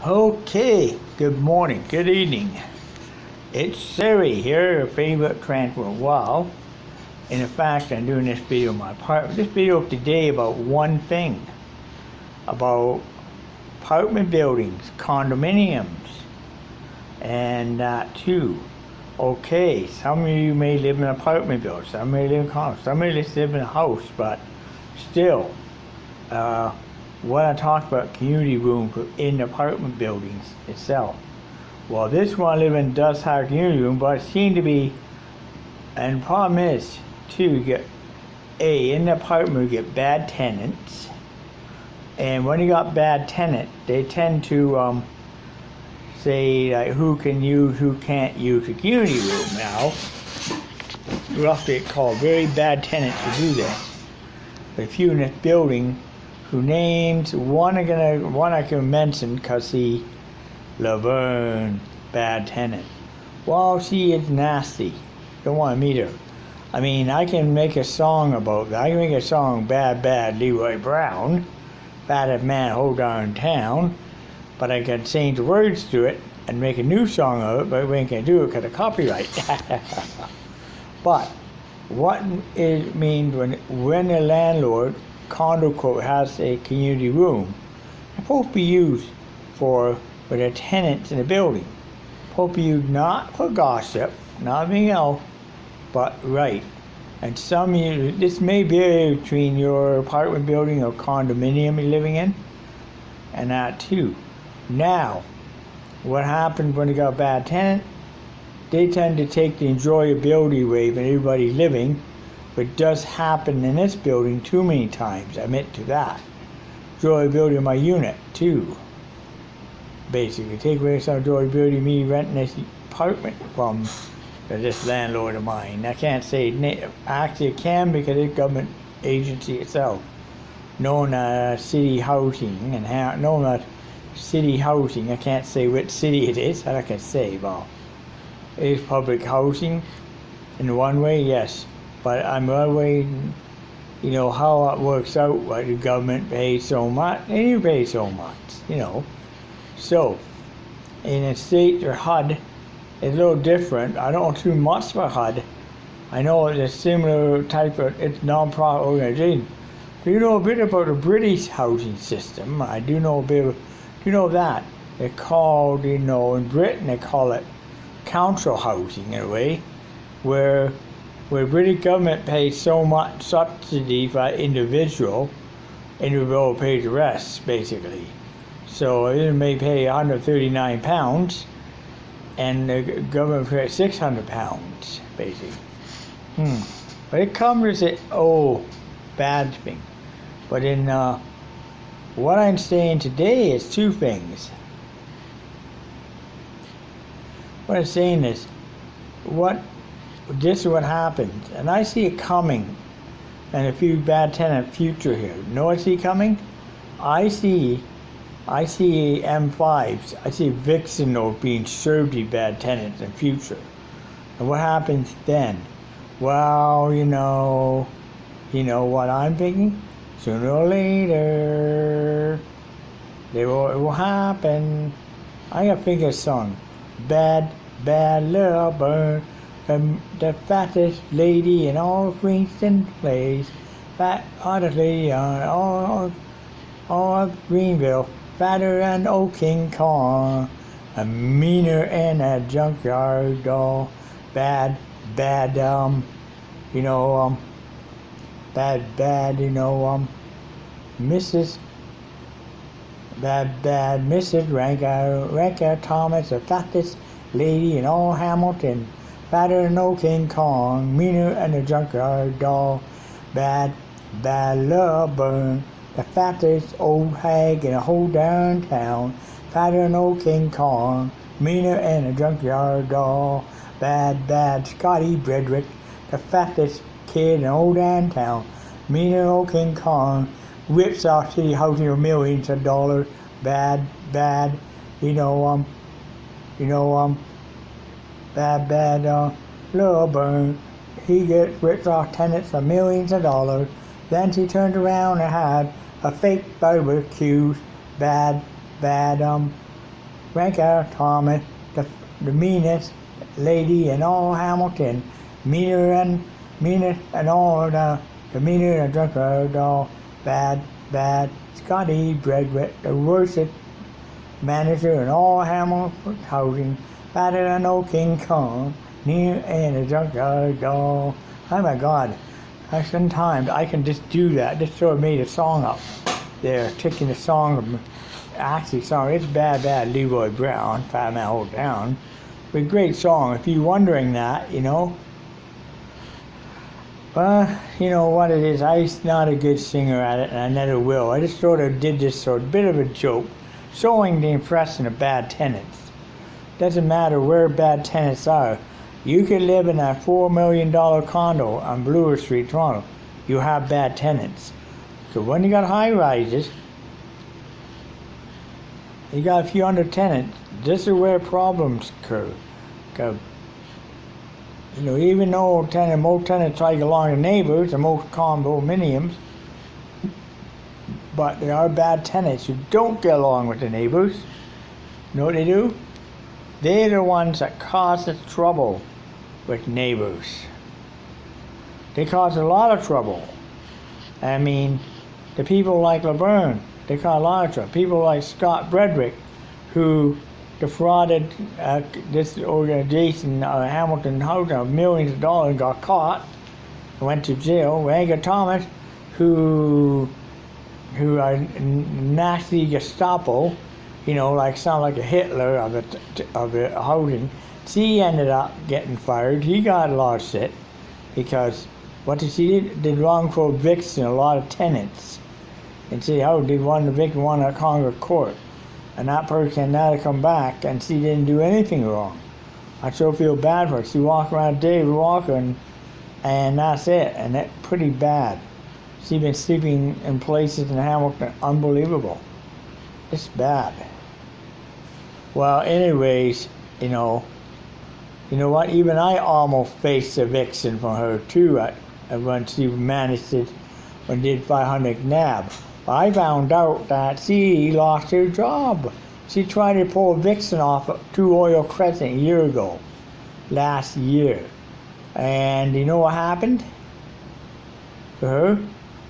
Okay, good morning, good evening. It's Siri here, your favorite tranquil wow. And in fact, I'm doing this video in my apartment. This video today about one thing. About apartment buildings, condominiums, and that too. Okay, some of you may live in an apartment building, some may live in condos, some may live in a house, but still, what I talked about community rooms in apartment buildings itself. Well, this one I live in does have a community room, but it seemed to be, and the problem is, too, you get, in the apartment you get bad tenants, and when you got bad tenant, they tend to, say, like, who can use, who can't use a community room now. Roughly it's called very bad tenants to do this. But if you in this building, who names one I can mention because he Laverne, bad tenant. Well, she is nasty. Don't want to meet her. I mean, I can make a song about that. I can make a song, Bad Leroy Brown, baddest man whole darn town, but I can change the words to it and make a new song of it, but we can't do it because of copyright. But what it means when a landlord condo code has a community room, it's supposed to be used for the tenants in the building. It's supposed to be used not for gossip, not anything else, but right. And some of you, this may vary between your apartment building or condominium you're living in, and that too. Now, what happens when you got a bad tenant? They tend to take the enjoyability away from everybody living. But it does happen in this building too many times, I admit to that. Enjoyability of my unit, too. Basically, take away some enjoyability of me renting this apartment from this landlord of mine. I can't say, actually it can because it's a government agency itself. Known as city housing, and known as city housing. I can't say which city it is, I can say, well, it is public housing in one way, yes. But I'm always, you know, how it works out, like the government pays so much, and you pay so much, you know. So, in a state or HUD, it's a little different. I don't know too much about HUD. I know it's a similar type of, it's non-profit organization. Do you know a bit about the British housing system? I do know a bit of, you know that. They're called, you know, in Britain they call it council housing in a way, where British government pays so much subsidy for individual pays the rest, basically. So it may pay £139, and the government pays £600, basically. But it covers it, bad thing. But in what I'm saying today is two things. What I'm saying is, this is what happens, and I see it coming, and a few bad tenant future here. Know I see coming? I see M5s. I see Vixen note being served to bad tenants in future. And what happens then? Well, you know what I'm thinking? Sooner or later, it will happen. I gotta think of a song. Bad little bird. The fattest lady in all Greenstone Place, fat hottest lady on all Greenville, fatter than old King Kong, a meaner than a junkyard doll, bad, Mrs. Bad Mrs. Ranka Thomas, the fattest lady in all Hamilton, fatter than old King Kong, meaner than a junkyard doll, bad love burn, the fattest old hag in a whole downtown, fatter than old King Kong, meaner than a junkyard doll, bad Scotty Bredrick, the fattest kid in old downtown, meaner than old King Kong, rips off city housing for millions of dollars, bad, bad little burn. He gets ripped off tenants for millions of dollars. Then she turned around and had a fake barbecue, bad Rebecca Thomas, the meanest lady in all Hamilton, meaner and all the meaner and drunker, all bad Scotty Bredwick, the worst manager in all Hamilton housing, better than old King Kong, near and a junkyard doll. Oh my God, sometimes I can just do that. Just sort of made a song up there, taking the song, actually song, it's Bad Leroy Brown, Fat Man Hold Down. But a great song, if you're wondering that, you know. Well, you know what it is, I'm not a good singer at it, and I never will. I just sort of did this sort of bit of a joke, showing the impression of bad tenants. Doesn't matter where bad tenants are. You could live in a $4 million condo on Bloor Street, Toronto. You have bad tenants. So when you got high rises, you got a few hundred tenants, this is where problems occur. Because, you know, even though most tenants try to get along with neighbors, and most condominiums, but there are bad tenants who don't get along with the neighbors. You know what they do? They're the ones that cause the trouble with neighbors. They cause a lot of trouble. I mean, the people like Laverne, they cause a lot of trouble. People like Scott Bredwick, who defrauded this organization, Hamilton House, of millions of dollars, and got caught, went to jail. Rebecca Thomas, who are nasty Gestapo, you know, like sound like a Hitler of the housing. She ended up getting fired. He got a lot of shit because what she did wrongful eviction a lot of tenants. And see how did one evict one at Congress Court, and that person now to come back and she didn't do anything wrong. I sure feel bad for her. She walked around Dave walking, and that's it, and that's pretty bad. She's been sleeping in places in Hamilton, unbelievable. It's bad. Well, anyways, you know what? Even I almost faced eviction from her too. When she managed it, when did 500 nab. I found out that she lost her job. She tried to pull eviction off 2 Oil Crescent a year ago, last year. And you know what happened to her?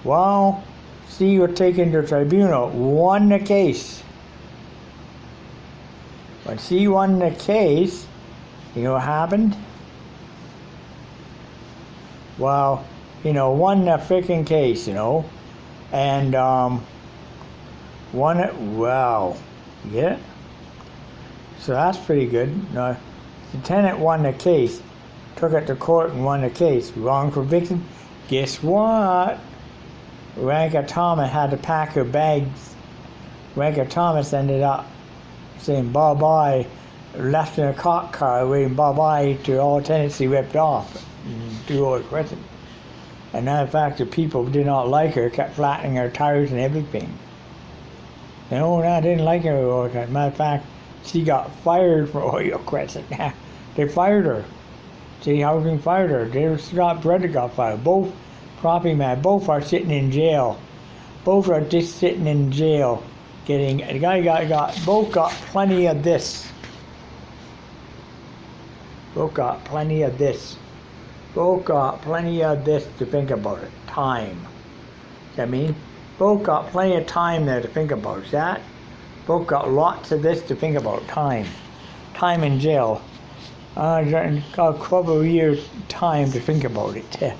Well, she was taken to tribunal, won the case. When she won the case, you know what happened? Well, you know, won the freaking case, you know. And won it well. Yeah. So that's pretty good. The tenant won the case, took it to court and won the case. Wrongful eviction. Guess what? Rebecca Thomas had to pack her bags. Rebecca Thomas ended up saying bye-bye, left in a cop car waving bye-bye to all tenants he ripped off in 2 Oil Crescent. And matter of fact, the people who did not like her kept flattening her tires and everything. And I didn't like her. Matter of fact, she got fired from Oil Crescent. They fired her. City Housing fired her. Scott Bredwick got fired. Both property man, both are sitting in jail. Both are just sitting in jail. The guy both got plenty of this. Both got plenty of this. Both got plenty of this to think about it. Time. I mean, both got plenty of time there to think about that. Both got lots of this to think about. Time. Time in jail. Got a couple of years time to think about it.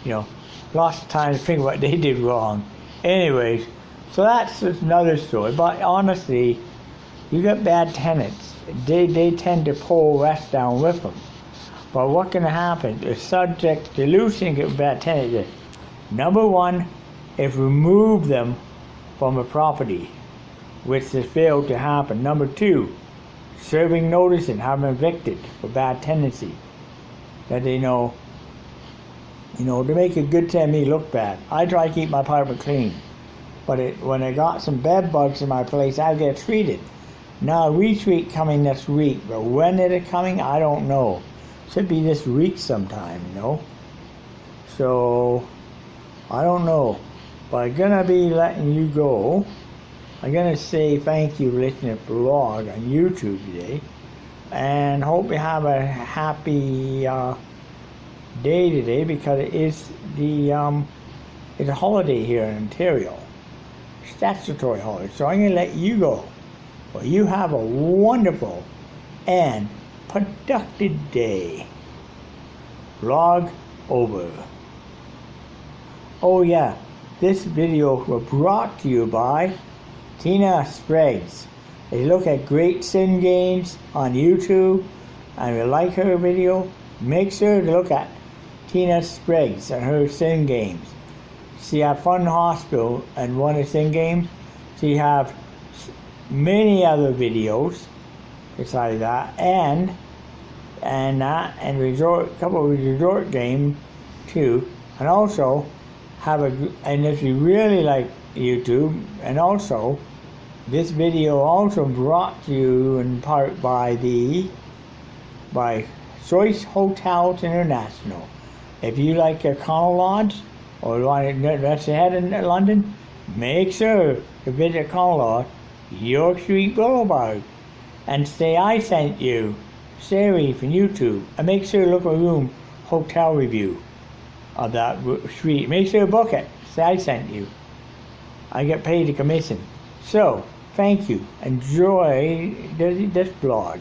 You know, lots of time to think what they did wrong. Anyways, so that's another story. But honestly, you got bad tenants. They tend to pull rest down with them. But what's going to happen? The subject to losing bad tenants is, number one, if remove them from a property, which has failed to happen. Number two, serving notice and have them evicted for bad tenancy. That they know, to make a good tenant look bad. I try to keep my apartment clean. But when I got some bed bugs in my place, I get treated. Now, a retreat coming this week, but when it is coming, I don't know. Should be this week sometime, So, I don't know. But I'm going to be letting you go. I'm gonna say thank you for listening to the blog on YouTube today, and hope you have a happy day today, because it is it's a holiday here in Ontario, statutory holiday. So I'm gonna let you go. Well, you have a wonderful and productive day. Vlog over. Oh yeah, this video was brought to you by Tina Spriggs. If you look at Great Sin Games on YouTube and you like her video, make sure to look at Tina Spriggs and her Sin Games. She have Fun Hospital and one of Sin Games. She have many other videos besides that, and resort, couple of resort games too, and also have and if you really like YouTube, and also this video also brought to you in part by Choice Hotels International. If you like your Connell Lodge or want to rest ahead in London, make sure to visit Connell Lodge, York Street Boulevard, and say I sent you, Sari from YouTube, and make sure to look for a room hotel review of that street. Make sure to book it. Say I sent you. I get paid a commission. So, thank you. Enjoy this blog.